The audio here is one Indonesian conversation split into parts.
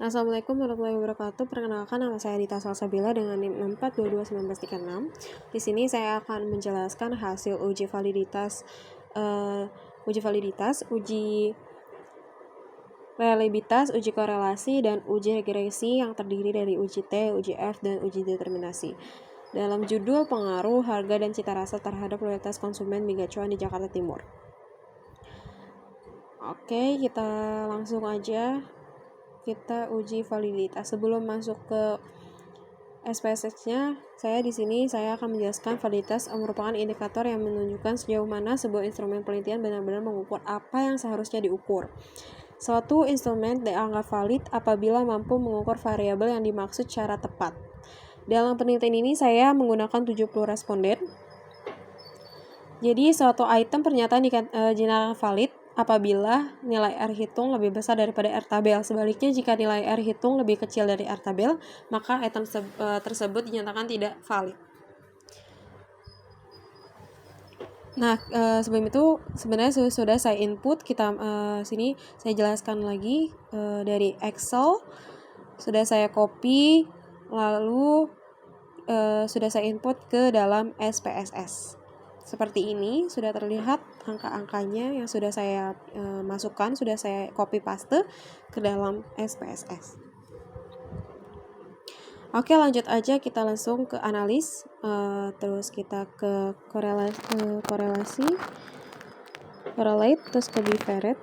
Assalamualaikum warahmatullahi wabarakatuh. Perkenalkan, nama saya Dita Salsabila dengan NIM 64221936. Di sini saya akan menjelaskan hasil uji validitas, uji reliabilitas, uji korelasi, dan uji regresi yang terdiri dari uji T, uji F, dan uji determinasi. Dalam judul pengaruh harga dan cita rasa terhadap loyalitas konsumen mie gacuan di Jakarta Timur. Oke, kita langsung aja. Kita uji validitas. Sebelum masuk ke SPSS-nya, saya akan menjelaskan validitas merupakan indikator yang menunjukkan sejauh mana sebuah instrumen penelitian benar-benar mengukur apa yang seharusnya diukur. Suatu instrumen dianggap valid apabila mampu mengukur variabel yang dimaksud secara tepat. Dalam penelitian ini saya menggunakan 70 responden. Jadi suatu item pernyataan dinyatakan valid apabila nilai R hitung lebih besar daripada R tabel. Sebaliknya, jika nilai R hitung lebih kecil dari R tabel, maka item tersebut dinyatakan tidak valid. Nah, sebelum itu sebenarnya sudah saya input. Sini saya jelaskan lagi dari Excel. Sudah saya copy, lalu sudah saya input ke dalam SPSS. Seperti ini, sudah terlihat angka-angkanya yang sudah saya masukkan, sudah saya copy paste ke dalam SPSS. Oke, lanjut aja, kita langsung ke analis. Terus kita ke korelasi, correlate, terus ke bivariate.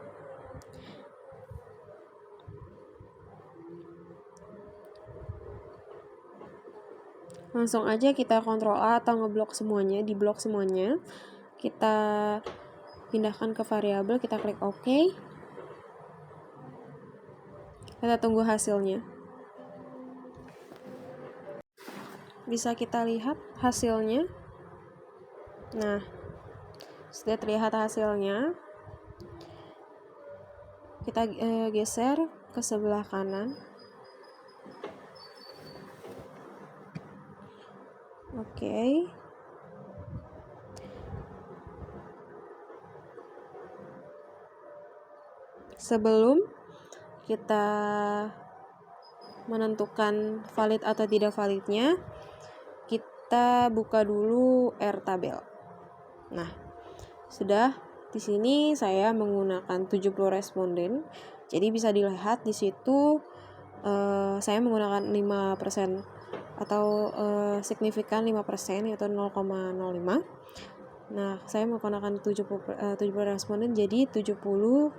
Langsung aja kita Ctrl A atau ngeblok semuanya, di blok semuanya. Kita pindahkan ke variabel, kita klik OK. Kita tunggu hasilnya. Bisa kita lihat hasilnya. Nah, sudah terlihat hasilnya. Kita geser ke sebelah kanan. Oke. Sebelum kita menentukan valid atau tidak validnya, kita buka dulu R tabel. Nah, sudah di sini saya menggunakan 70 responden. Jadi bisa dilihat di situ saya menggunakan 5% atau signifikan 5%, yaitu 0,05. Nah, saya menggunakan 70 responden, jadi 70.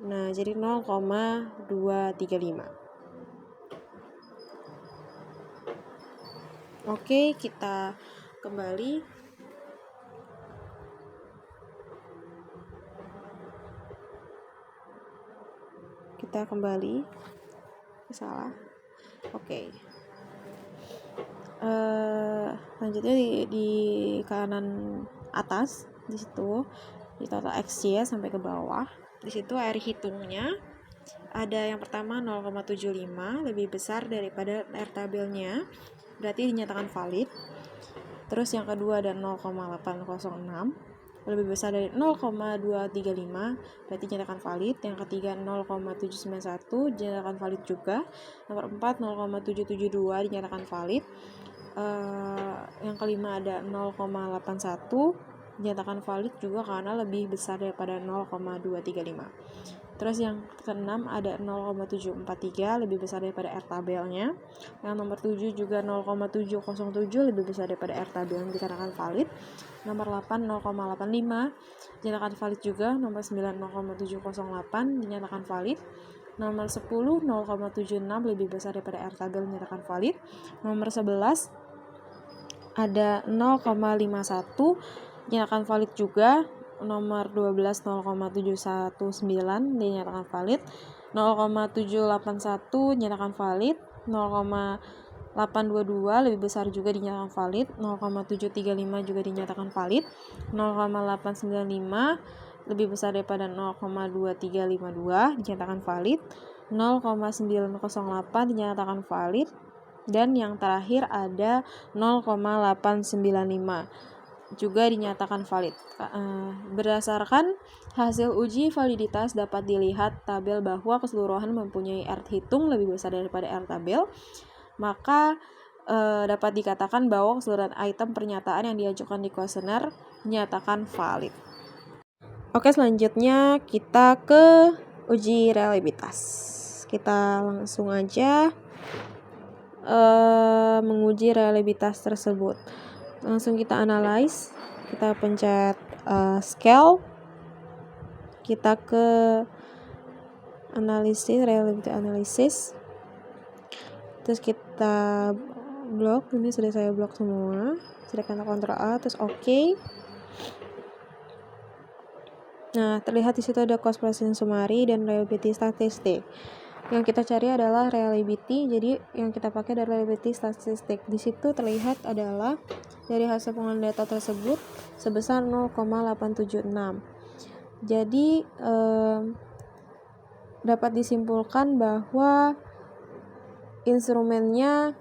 Nah, jadi 0,235. Oke, kita kembali. Salah. Oke. Lanjutnya di kanan atas, di situ di total XY sampai ke bawah. Di situ R hitungnya ada yang pertama 0,75 lebih besar daripada R tabelnya, berarti dinyatakan valid. Terus yang kedua ada 0,806 lebih besar dari 0,235, berarti dinyatakan valid. Yang ketiga 0,791 dinyatakan valid juga. Nomor 4 0,772 dinyatakan valid. Yang kelima ada 0,81 dinyatakan valid juga karena lebih besar daripada 0,235. Terus yang keenam ada 0,743 lebih besar daripada R tabelnya. Yang nomor 7 juga 0,707 lebih besar daripada R tabelnya, dikarenakan valid. Nomor 8 0,85 dinyatakan valid juga. Nomor 9 0,708 dinyatakan valid. Nomor 10 0,76 lebih besar daripada R tabel, dinyatakan valid. Nomor 11 ada 0,51 dinyatakan valid juga. Nomor 12 0,719 dinyatakan valid. 0,781 dinyatakan valid. 0,822 lebih besar juga dinyatakan valid. 0,735 juga dinyatakan valid. 0,895 lebih besar daripada 0,2352 dinyatakan valid. 0,908 dinyatakan valid. Dan yang terakhir ada 0,895 juga dinyatakan valid. Berdasarkan hasil uji validitas dapat dilihat tabel bahwa keseluruhan mempunyai R hitung lebih besar daripada R tabel, maka dapat dikatakan bahwa keseluruhan item pernyataan yang diajukan di kuesioner dinyatakan valid. Oke, selanjutnya kita ke uji reliabilitas. Kita langsung aja menguji reliabilitas tersebut. Langsung kita analyze, kita pencet scale, kita ke analisis, reliability analysis, terus kita blok. Ini sudah saya blok semua, silakan Ctrl A, terus OK. Nah, terlihat di situ ada cost pricing summary dan reliability statistik. Yang kita cari adalah reliability, jadi yang kita pakai adalah reliability statistik. Di situ terlihat adalah dari hasil pengolahan data tersebut sebesar 0,876. Jadi dapat disimpulkan bahwa instrumennya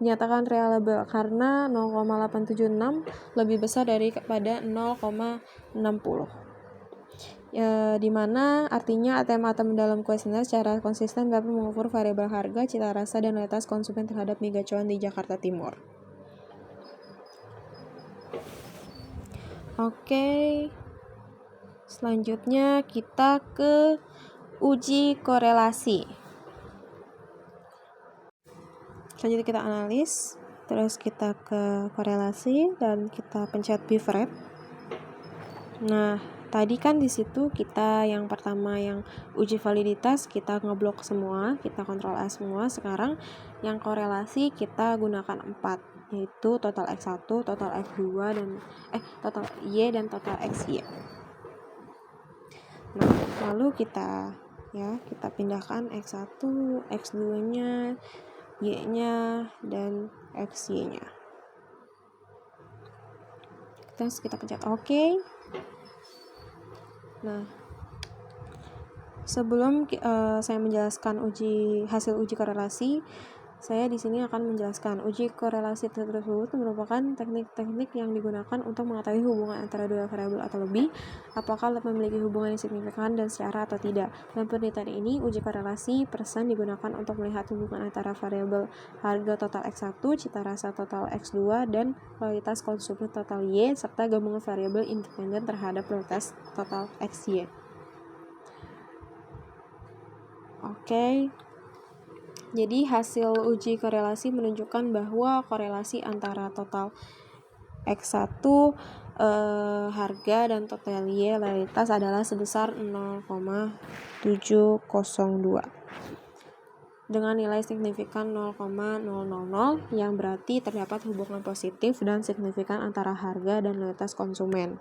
dinyatakan reliable karena 0,876 lebih besar daripada 0,60. Di mana artinya ATM-ATM dalam kuesioner secara konsisten dapat mengukur variabel harga, cita rasa, dan loyalitas konsumen terhadap mie gacuan di Jakarta Timur. Oke, selanjutnya kita ke uji korelasi. Selanjutnya kita analis, terus kita ke korelasi dan kita pencet pivot. Nah, tadi kan di situ kita yang pertama yang uji validitas kita ngeblok semua, kita Ctrl A semua. Sekarang yang korelasi kita gunakan 4, yaitu total X1, total X2 dan total Y dan total XY. Nah, lalu kita pindahkan X1, X2-nya, Y-nya dan XY-nya. Terus kita pencet OK. Nah, sebelum saya menjelaskan hasil uji korelasi, saya di sini akan menjelaskan uji korelasi tersebut merupakan teknik-teknik yang digunakan untuk mengetahui hubungan antara dua variabel atau lebih, apakah memiliki hubungan yang signifikan dan secara atau tidak. Dalam penelitian ini, uji korelasi persen digunakan untuk melihat hubungan antara variabel harga total X1, cita rasa total X2, dan loyalitas konsumen total Y, serta gabungan variabel independen terhadap loyalitas total XY. Oke. Jadi hasil uji korelasi menunjukkan bahwa korelasi antara total X1 harga dan total Y loyalitas adalah sebesar 0,702 dengan nilai signifikan 0,000 yang berarti terdapat hubungan positif dan signifikan antara harga dan loyalitas konsumen.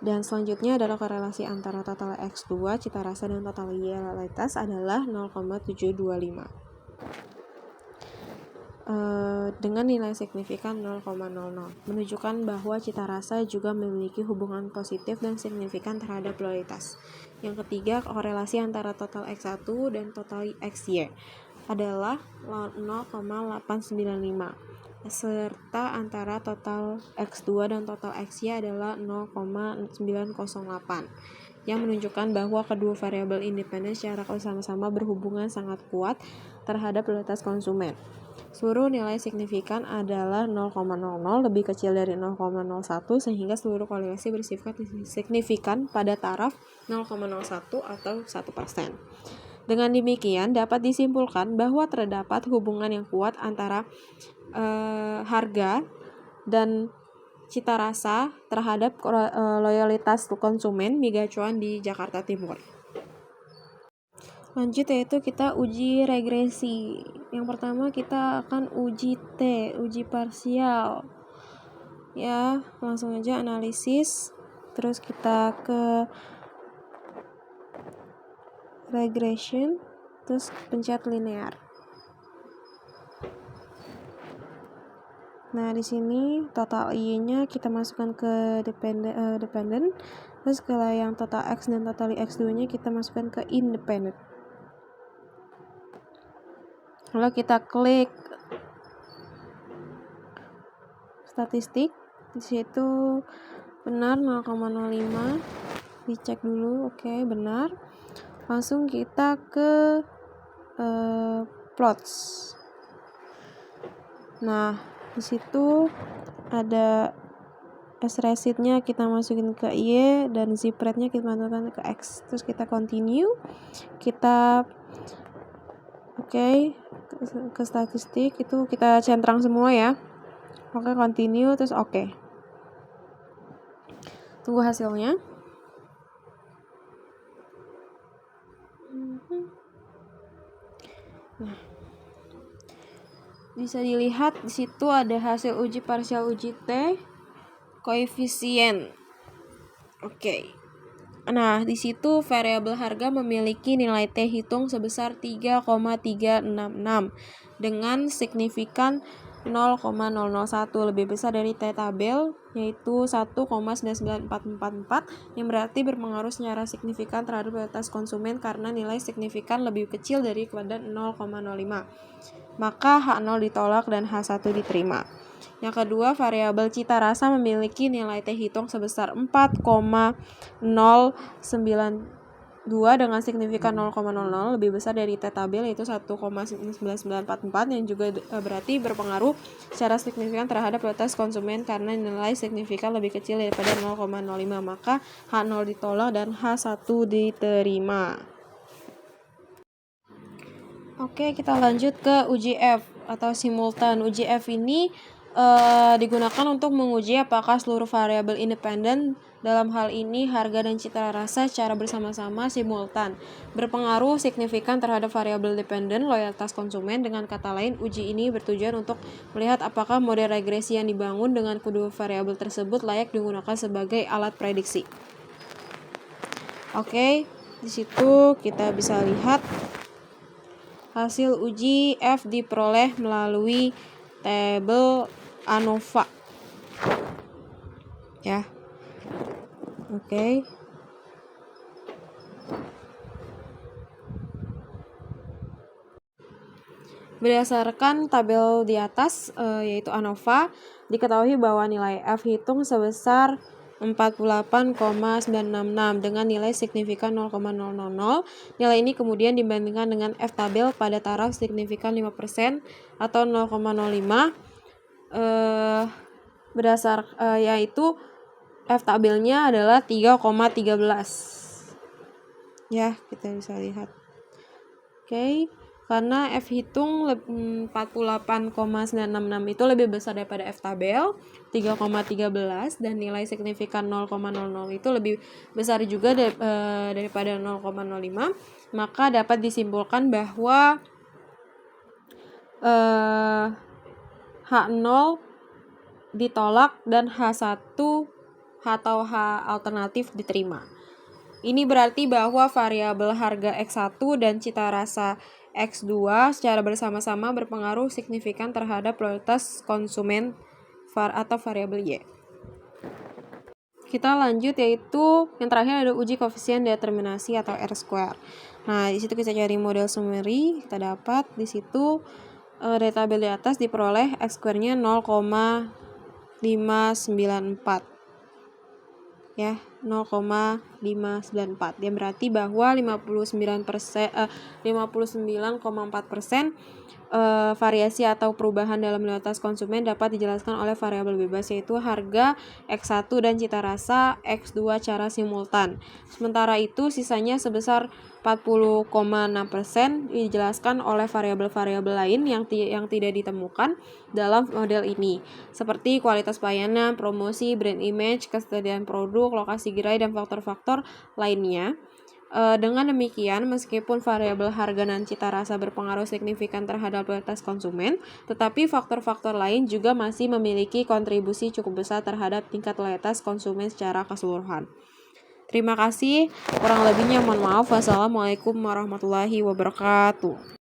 Dan selanjutnya adalah korelasi antara total X2, cita rasa, dan total Y loyalitas adalah 0,725 dengan nilai signifikan 0,00 menunjukkan bahwa cita rasa juga memiliki hubungan positif dan signifikan terhadap loyalitas. Yang ketiga, korelasi antara total X1 dan total XY adalah 0,895 serta antara total X2 dan total XY adalah 0,908 yang menunjukkan bahwa kedua variabel independen secara sama-sama berhubungan sangat kuat terhadap loyalitas konsumen. Seluruh nilai signifikan adalah 0,00 lebih kecil dari 0,01 sehingga seluruh korelasi bersifat signifikan pada taraf 0,01 atau 1%. Dengan demikian dapat disimpulkan bahwa terdapat hubungan yang kuat antara harga dan cita rasa terhadap loyalitas konsumen mie gacuan di Jakarta Timur. Lanjut yaitu kita uji regresi. Yang pertama kita akan uji uji parsial. Ya, langsung aja analisis. Terus kita ke regression, terus pencet linear. Nah, di sini total Y-nya kita masukkan ke dependent. Terus kalau yang total X dan total X2-nya kita masukkan ke independent. Lalu kita klik statistik. Di situ benar 0,05. Dicek dulu, oke, benar. Langsung kita ke plots. Nah, di situ ada S-receipt-nya kita masukin ke Y dan zip rate-nya kita masukkan ke X. Terus kita continue. Kita ke statistik itu kita centang semua ya. Oke, continue terus oke. Tunggu hasilnya. Nah, bisa dilihat di situ ada hasil uji parsial uji T, koefisien. Oke. Nah, di situ variabel harga memiliki nilai T hitung sebesar 3,366 dengan signifikan 0,001 lebih besar dari T tabel yaitu 1,99444 yang berarti berpengaruh secara signifikan terhadap loyalitas konsumen karena nilai signifikan lebih kecil daripada 0,05. Maka H0 ditolak dan H1 diterima. Yang kedua, variabel cita rasa memiliki nilai T hitung sebesar 4,092 dengan signifikan 0,00 lebih besar dari T tabel yaitu 1,9944 yang juga berarti berpengaruh secara signifikan terhadap loyalitas konsumen karena nilai signifikan lebih kecil daripada 0,05. Maka H0 ditolak dan H1 diterima. Oke, kita lanjut ke uji F atau simultan. Uji F ini digunakan untuk menguji apakah seluruh variabel independen, dalam hal ini harga dan cita rasa secara bersama-sama simultan berpengaruh signifikan terhadap variabel dependen loyalitas konsumen. Dengan kata lain, uji ini bertujuan untuk melihat apakah model regresi yang dibangun dengan kedua variabel tersebut layak digunakan sebagai alat prediksi. Oke, di situ kita bisa lihat hasil uji F diperoleh melalui tabel ANOVA. Ya. Oke. Berdasarkan tabel di atas yaitu ANOVA, diketahui bahwa nilai F hitung sebesar 48,966 dengan nilai signifikan 0,000. Nilai ini kemudian dibandingkan dengan F tabel pada taraf signifikan 5% atau 0,05 yaitu F tabelnya adalah 3,13. Ya, kita bisa lihat. Oke. Karena F hitung 48,966 itu lebih besar daripada F tabel 3,13 dan nilai signifikan 0,00 itu lebih besar juga daripada 0,05, maka dapat disimpulkan bahwa H0 ditolak dan H1 atau H alternatif diterima. Ini berarti bahwa variabel harga X1 dan cita rasa X2 secara bersama-sama berpengaruh signifikan terhadap loyalitas konsumen atau variabel Y. Kita lanjut yaitu yang terakhir ada uji koefisien determinasi atau R-square. Nah, di situ kita cari model summary, kita dapat di situ dari tabel di atas diperoleh X-square-nya 0,594. Ya, 0,594. Dia berarti bahwa 59,4% variasi atau perubahan dalam loyalitas konsumen dapat dijelaskan oleh variabel bebas yaitu harga X1 dan cita rasa X2 cara simultan. Sementara itu sisanya sebesar 40,6% dijelaskan oleh variabel-variabel lain yang tidak ditemukan dalam model ini, seperti kualitas pelayanan, promosi, brand image, ketersediaan produk, lokasi gerai, dan faktor-faktor lainnya. Dengan demikian, meskipun variabel harga dan cita rasa berpengaruh signifikan terhadap loyalitas konsumen, tetapi faktor-faktor lain juga masih memiliki kontribusi cukup besar terhadap tingkat loyalitas konsumen secara keseluruhan. Terima kasih, kurang lebihnya mohon maaf. Wassalamualaikum warahmatullahi wabarakatuh.